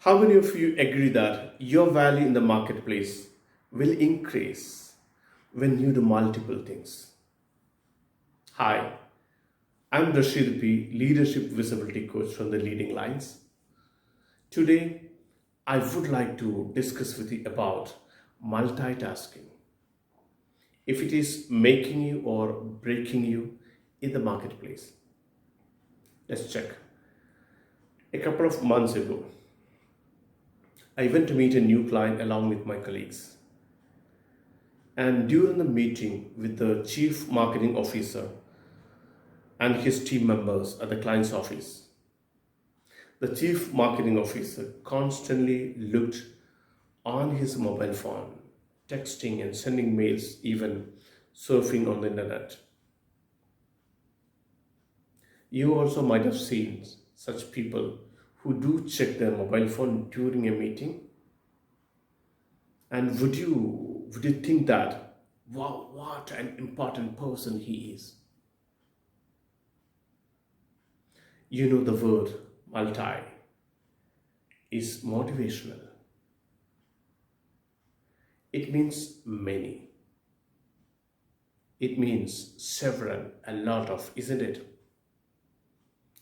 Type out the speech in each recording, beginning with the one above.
How many of you agree that your value in the marketplace will increase when you do multiple things? Hi, I'm Rashid P, Leadership Visibility Coach from the Leading Lines. Today, I would like to discuss with you about multitasking. If it is making you or breaking you in the marketplace. Let's check. A couple of months ago, I went to meet a new client along with my colleagues. And during the meeting with the chief marketing officer and his team members at the client's office, the chief marketing officer constantly looked on his mobile phone, texting and sending mails, even surfing on the internet. You also might have seen such people who do check their mobile phone during a meeting. And would you think that, wow, what an important person he is? You know, the word multi is motivational. It means many. It means several, a lot of, isn't it?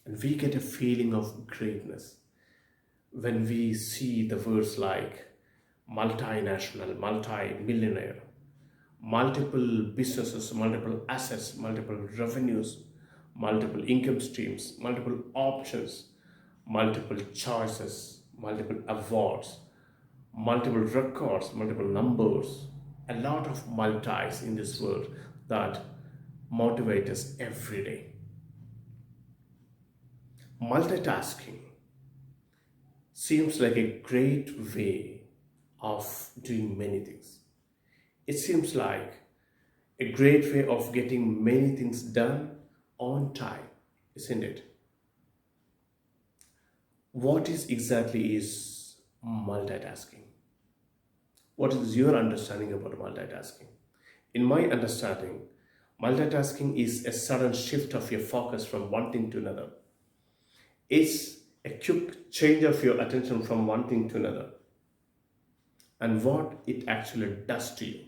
And we get a feeling of greatness when we see the words like multinational, multi-millionaire, multiple businesses, multiple assets, multiple revenues, multiple income streams, multiple options, multiple choices, multiple awards, multiple records, multiple numbers, a lot of multis in this world that motivate us every day. Multitasking seems like a great way of doing many things. It seems like a great way of getting many things done on time, isn't it? What is exactly is multitasking? What is your understanding about multitasking? In my understanding, multitasking is a sudden shift of your focus from one thing to another. It's a quick change of your attention from one thing to another. And what it actually does to you,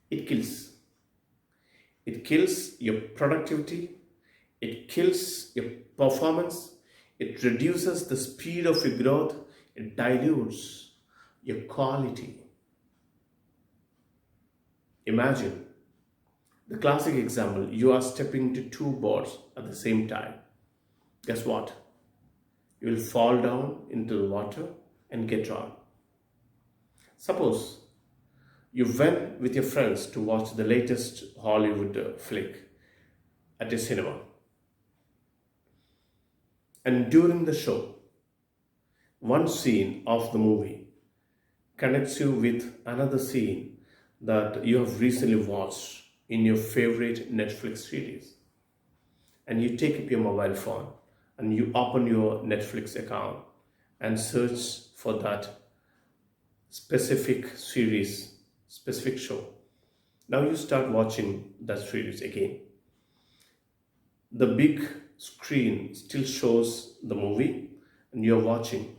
it kills. It kills your productivity, it kills your performance, it reduces the speed of your growth, it dilutes your quality. Imagine the classic example, you are stepping to two boards at the same time. Guess what? You will fall down into the water and get drowned. Suppose you went with your friends to watch the latest Hollywood flick at a cinema. And during the show, one scene of the movie connects you with another scene that you have recently watched in your favorite Netflix series. And you take up your mobile phone and you open your Netflix account and search for that specific series, specific show. Now you start watching that series again. The big screen still shows the movie and you're watching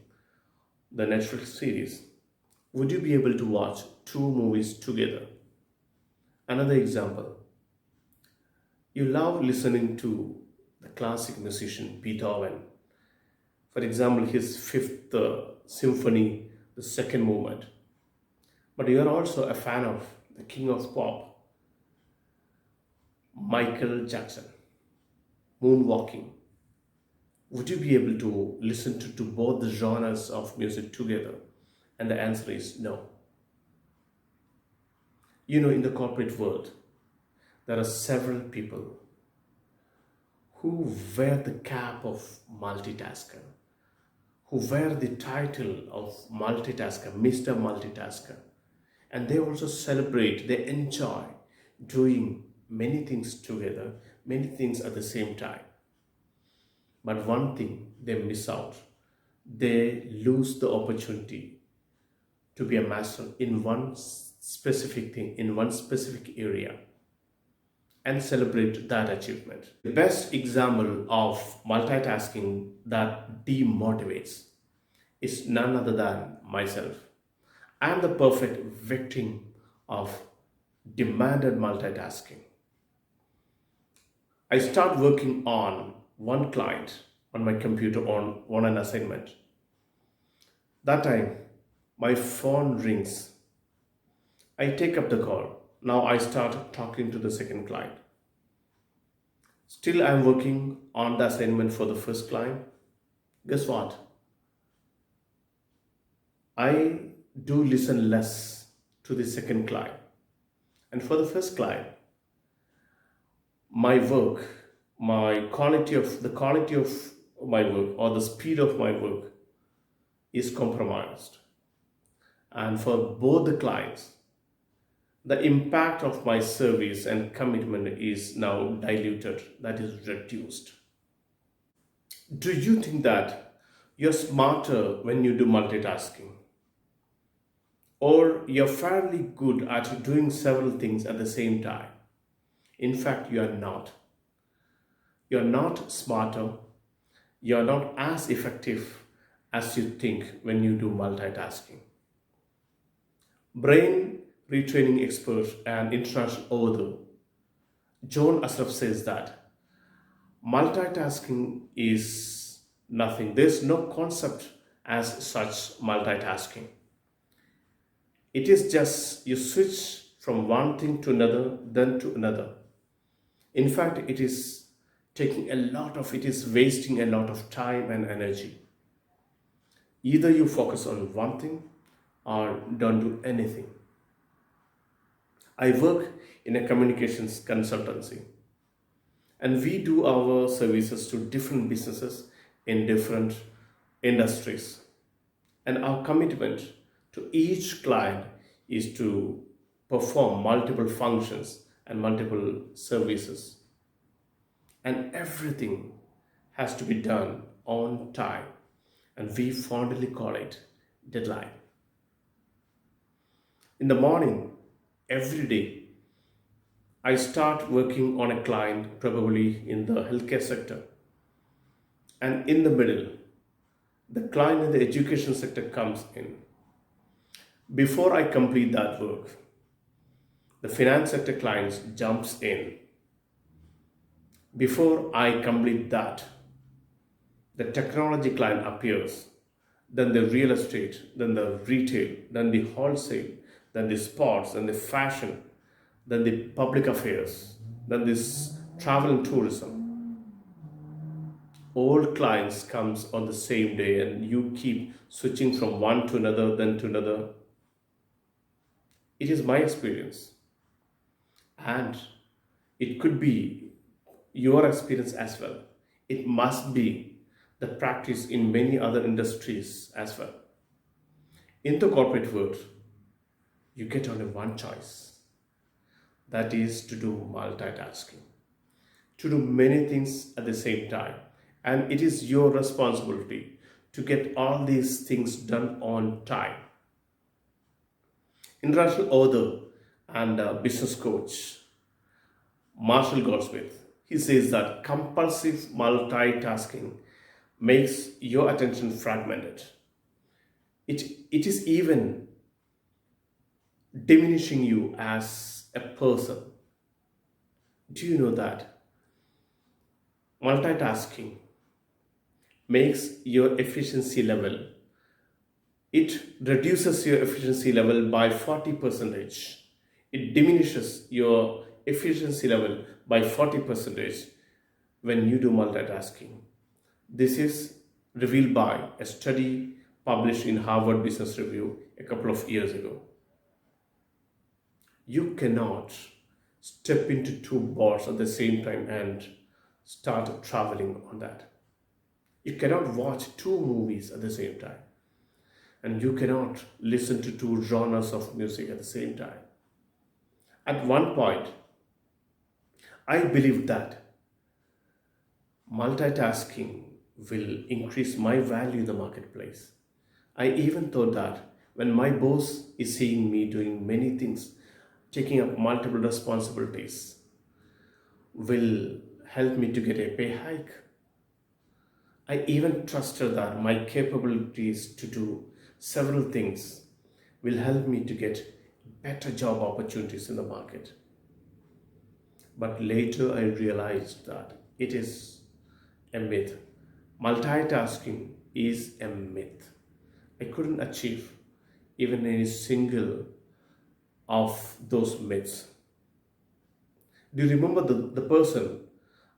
the Netflix series. Would you be able to watch two movies together? Another example, you love listening to the classic musician Beethoven. For example, his fifth symphony, the second movement. But you are also a fan of the king of pop, Michael Jackson, moonwalking. Would you be able to listen to both the genres of music together? And the answer is no. You know, in the corporate world, there are several people who wear the cap of multitasker, who wear the title of multitasker, Mr. Multitasker. And they also celebrate, they enjoy doing many things together, many things at the same time. But one thing they miss out, they lose the opportunity to be a master in one specific thing, in one specific area, and celebrate that achievement. The best example of multitasking that demotivates is none other than myself. I am the perfect victim of demanded multitasking. I start working on one client on my computer on an assignment. That time, my phone rings. I take up the call. Now I start talking to the second client. Still, I'm working on the assignment for the first client. Guess what? I do listen less to the second client. And for the first client, my work, the quality of my work or the speed of my work is compromised. And for both the clients, the impact of my service and commitment is now diluted, that is reduced. Do you think that you're smarter when you do multitasking? Or you're fairly good at doing several things at the same time? In fact, you are not. You're not smarter, you're not as effective as you think when you do multitasking. Brain retraining expert and international author John Asraf says that multitasking is nothing. There's no concept as such multitasking. It is just you switch from one thing to another, then to another. In fact, it is wasting a lot of time and energy. Either you focus on one thing or don't do anything. I work in a communications consultancy and we do our services to different businesses in different industries. And our commitment to each client is to perform multiple functions and multiple services. And everything has to be done on time. And we fondly call it deadline. In the morning, every day, I start working on a client, probably in the healthcare sector. And in the middle, the client in the education sector comes in. Before I complete that work, the finance sector clients jumps in. Before I complete that, the technology client appears, then the real estate, then the retail, then the wholesale, then the sports, then the fashion, then the public affairs, then this travel and tourism. All clients comes on the same day and you keep switching from one to another, then to another. It is my experience. And it could be your experience as well. It must be the practice in many other industries as well. In the corporate world, you get only one choice. That is to do multitasking. To do many things at the same time. And it is your responsibility to get all these things done on time. International author and business coach Marshall Goldsmith, he says that compulsive multitasking makes your attention fragmented. It is even diminishing you as a person. Do you know that? Multitasking makes your efficiency level, it reduces your efficiency level by 40%. It diminishes your efficiency level by 40% when you do multitasking. This is revealed by a study published in Harvard Business Review a couple of years ago. You cannot step into two boards at the same time and start traveling on that. You cannot watch two movies at the same time. And you cannot listen to two genres of music at the same time. At one point, I believed that multitasking will increase my value in the marketplace. I even thought that when my boss is seeing me doing many things, taking up multiple responsibilities, will help me to get a pay hike. I even trusted that my capabilities to do several things will help me to get better job opportunities in the market. But later I realized that it is a myth. Multitasking is a myth. I couldn't achieve even any single of those myths. Do you remember the person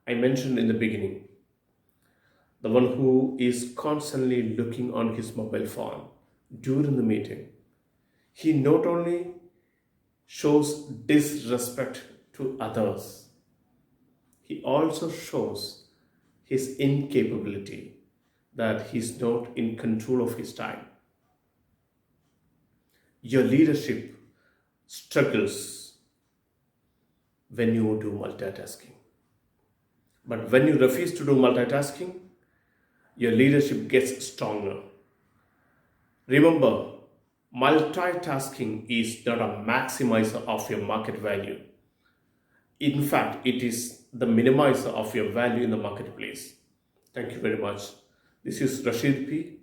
I mentioned in the beginning? The one who is constantly looking on his mobile phone during the meeting. He not only shows disrespect to others, he also shows his incapability, that he's not in control of his time. Your leadership struggles when you do multitasking. But when you refuse to do multitasking, your leadership gets stronger. Remember, multitasking is not a maximizer of your market value. In fact, it is the minimizer of your value in the marketplace. Thank you very much. This is Rashid P,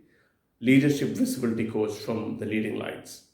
Leadership Visibility Coach from the Leading Lights.